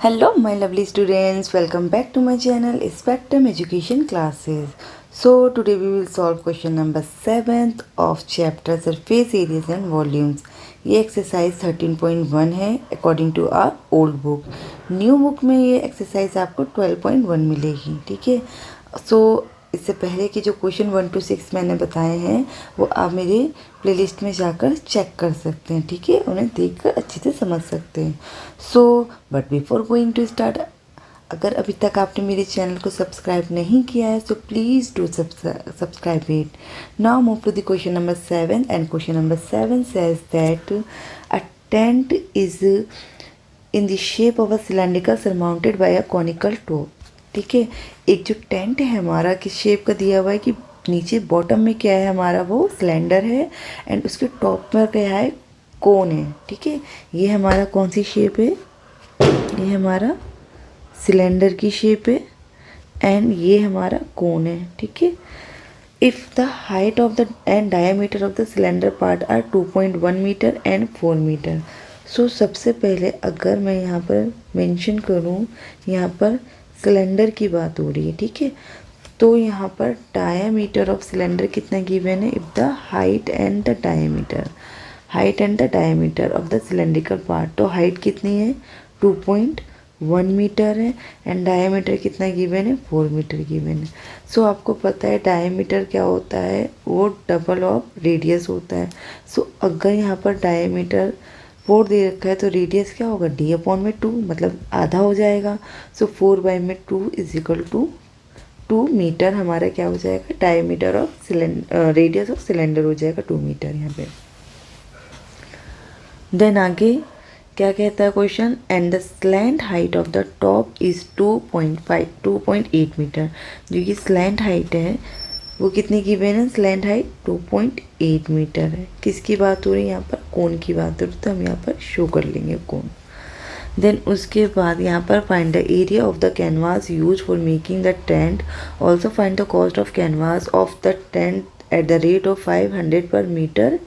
Hello my lovely students, welcome back to my channel Spectrum Education Classes. So today we will solve question number 7th of chapter Surface Areas and Volumes. ये exercise 13.1 है according to our old book. New book में ये exercise आपको 12.1 मिलेगी. ठीक है. सो इससे पहले कि जो क्वेश्चन 1 to 6 मैंने बताए हैं वो आप मेरे प्लेलिस्ट में जाकर चेक कर सकते हैं. ठीक है. उन्हें देखकर अच्छे से समझ सकते हैं. So but before going to start, अगर अभी तक आपने मेरे चैनल को सब्सक्राइब नहीं किया है so please do subscribe it. Now move to the question number 7 and question number 7 says that a tent is in the shape of a cylindrical surmounted by a conical top. ठीक है. एक जो tent है हमारा किस shape का दिया हुआ है कि नीचे बॉटम में क्या है हमारा वो सिलेंडर है एंड उसके टॉप में क्या है कोन है. ठीक है. ये हमारा कौन सी शेप है? ये हमारा सिलेंडर की शेप है एंड ये हमारा कोन है. ठीक है. If the height of the end diameter of the cylinder part are 2.1 metre and 4 metre. So सबसे पहले अगर मैं यहाँ पर मेंशन करूँ, यहाँ पर सिलेंडर की बात हो रही है. ठीक है. तो यहाँ पर डायमीटर ऑफ सिलेंडर कितना गिवन है? If the height and the diameter of the cylindrical part, तो हाइट कितनी है? 2.1 मीटर है एंड डायमीटर कितना गिवन है? 4 मीटर गिवन है. सो आपको पता है डायमीटर क्या होता है? वो डबल ऑफ रेडियस होता है. सो अगर यहाँ पर डायमीटर 4 दे रखा है तो रेडियस क्या होगा? d/2 मतलब आधा हो जाएगा. सो 4/2 इज इक्वल टू 2 मीटर हमारा क्या हो जाएगा? Diameter of radius of cylinder हो जाएगा 2 मीटर यहाँ पे. देन आगे क्या कहता है question? And the slant height of the top is 2.8 metre. जो ये स्लैंट हाइट है वो कितनी गिवन है? स्लैंट हाइट 2.8 मीटर है. किसकी बात हो रही है यहाँ पर? कोन की बात हो रही है. तो हम यहाँ पर शो कर लेंगे कोन. देन उसके बाद यहाँ पर find the area of the canvas use for making the tent. Also find the cost of canvas of the tent at the rate of 500 per metre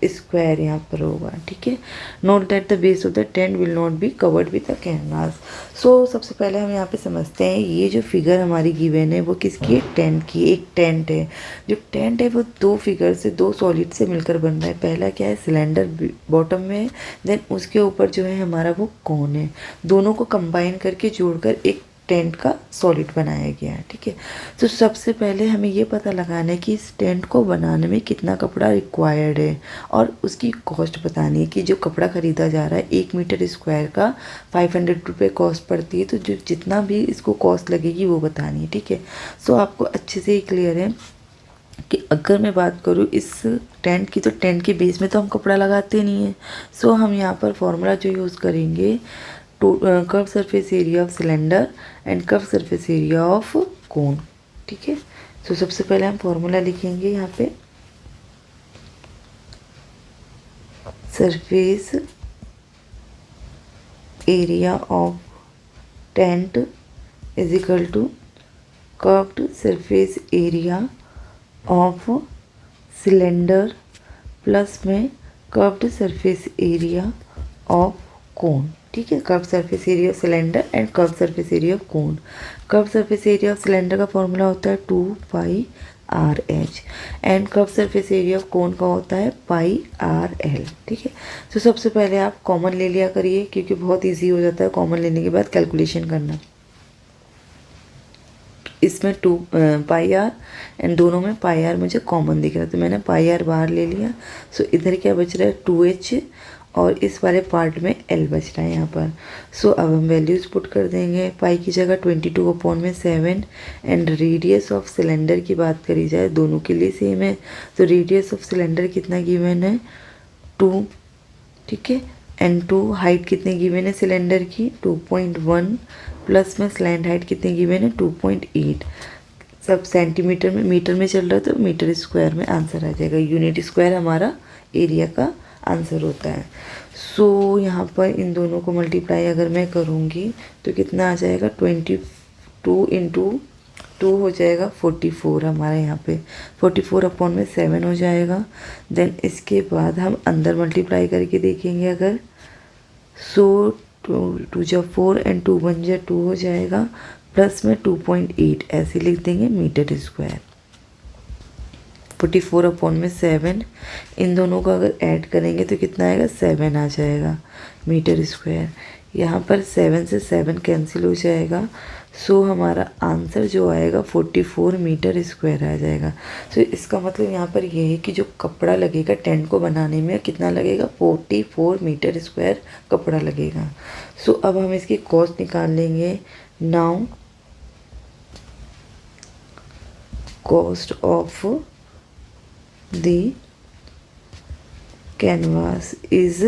square यहाँ पर होगा. ठीक है. Note that the base of the tent will not be covered with the canvas. So सबसे पहले हम यहाँ पे समझते हैं ये जो फिगर हमारी गिवन है वो किसकी है? टेंट की. एक टेंट है. जो टेंट है वो दो फिगर से, दो सॉलिड से मिलकर बन रहा है. पहला क्या है? सिलेंडर बॉटम में है. देन उसके ऊपर जो है हमारा वो कोन है. दोनों को कंबाइन करके जोड़कर एक टेंट का सॉलिड बनाया गया है. ठीक है. तो सबसे पहले हमें ये पता लगाना है कि इस टेंट को बनाने में कितना कपड़ा रिक्वायर्ड है और उसकी कॉस्ट बतानी है कि जो कपड़ा ख़रीदा जा रहा है 1 मीटर स्क्वायर का 500 रुपये कॉस्ट पड़ती है. तो जो जितना भी इसको कॉस्ट लगेगी वो बतानी है. ठीक है. सो आपको अच्छे से ही क्लियर है कि अगर मैं बात करूँ इस टेंट की, तो टेंट के बेस में तो हम कपड़ा लगाते नहीं हैं. सो हम यहाँ पर फॉर्मूला जो यूज़ करेंगे curve surface area of cylinder and curve surface area of cone. ठीक है. तो सबसे पहले हम फॉर्मूला लिखेंगे यहाँ पे. Surface area of tent is equal to curved surface area of cylinder plus में curved surface area of cone. ठीक है. Curve surface area of cylinder and curve surface area of cone. Curve surface area of cylinder का formula होता है 2πRH and curve surface area of cone का होता है πRL. ठीक है. तो सबसे पहले आप कॉमन ले लिया करिए क्योंकि बहुत इजी हो जाता है कॉमन लेने के बाद कैलकुलेशन करना. इसमें 2πR एंड दोनों में πR मुझे कॉमन दिख रहा है तो मैंने πR बाहर ले लिया. सो इधर क्या बच रहा है? 2H और इस वाले पार्ट में L बच रहा है यहाँ पर. सो अब हम वैल्यूज़ पुट कर देंगे. पाई की जगह 22/7 एंड रेडियस ऑफ सिलेंडर की बात करी जाए दोनों के लिए सेम है. तो रेडियस ऑफ सिलेंडर कितना गिवन है? 2. ठीक है. एंड 2 हाइट कितनी गिवन है सिलेंडर की? 2.1 प्लस में स्लैंड हाइट कितनी गिवन है? 2.8. सब सेंटीमीटर में, मीटर में चल रहा है तो मीटर स्क्वायर में आंसर आ जाएगा. यूनिट स्क्वायर हमारा एरिया का आंसर होता है. सो यहाँ पर इन दोनों को मल्टीप्लाई अगर मैं करूँगी तो कितना आ जाएगा? 22 इंटू 2 हो जाएगा 44 हमारा यहाँ पे. 44/7 हो जाएगा. देन इसके बाद हम अंदर मल्टीप्लाई करके देखेंगे अगर. सो टू जा 4 एंड 2 1 जा 2 हो जाएगा, प्लस में 2.8 ऐसे लिख देंगे मीटर स्क्वायर। 44 अपॉन में 7, इन दोनों को अगर ऐड करेंगे तो कितना आएगा 7 आ जाएगा मीटर स्क्वायर। यहाँ पर 7 से 7 कैंसिल हो जाएगा, सो हमारा आंसर जो आएगा 44 मीटर स्क्वायर आ जाएगा। सो इसका मतलब यहाँ पर यह है कि जो कपड़ा लगेगा टेंट को बनाने में कितना लगेगा, 44 मीटर स्क्वायर कपड़ा लगेगा। सो अब हम इसकी कॉस्ट निकाल लेंगे। Now cost of the canvas is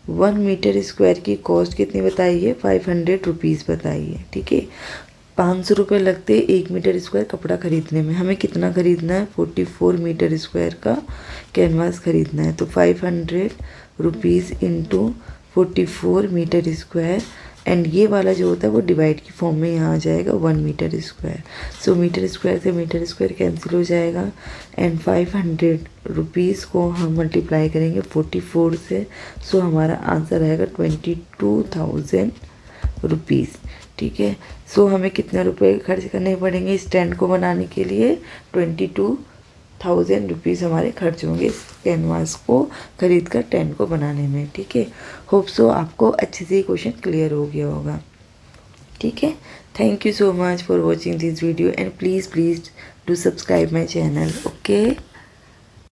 1 metre square की कॉस्ट कितनी बताई है, 500 रुपीज़ बताई है। ठीक है, 500 रुपये लगते हैं 1 मीटर स्क्वायर कपड़ा ख़रीदने में। हमें कितना ख़रीदना है, 44 मीटर स्क्वायर का कैनवास ख़रीदना है। तो 500 rupees into 44 metre square, and ये वाला जो होता है वो डिवाइड की फॉर्म में यहाँ आ जाएगा 1 मीटर स्क्वायर। सो मीटर स्क्वायर से मीटर स्क्वायर कैंसिल हो जाएगा, एंड 500 रुपीज़ को हम मल्टीप्लाई करेंगे 44 से, सो हमारा आंसर आएगा 22,000 रुपीज़। ठीक है, सो हमें कितने रुपए खर्च करने पड़ेंगे इस टेंट को बनाने के लिए, 22,000 रुपीज़ हमारे खर्च होंगे इस कैनवास को खरीद कर टेंट को बनाने में। ठीक है, होप सो आपको अच्छे से क्वेश्चन क्लियर हो गया होगा। ठीक है, thank you so much for watching this video and please do subscribe my channel. Okay.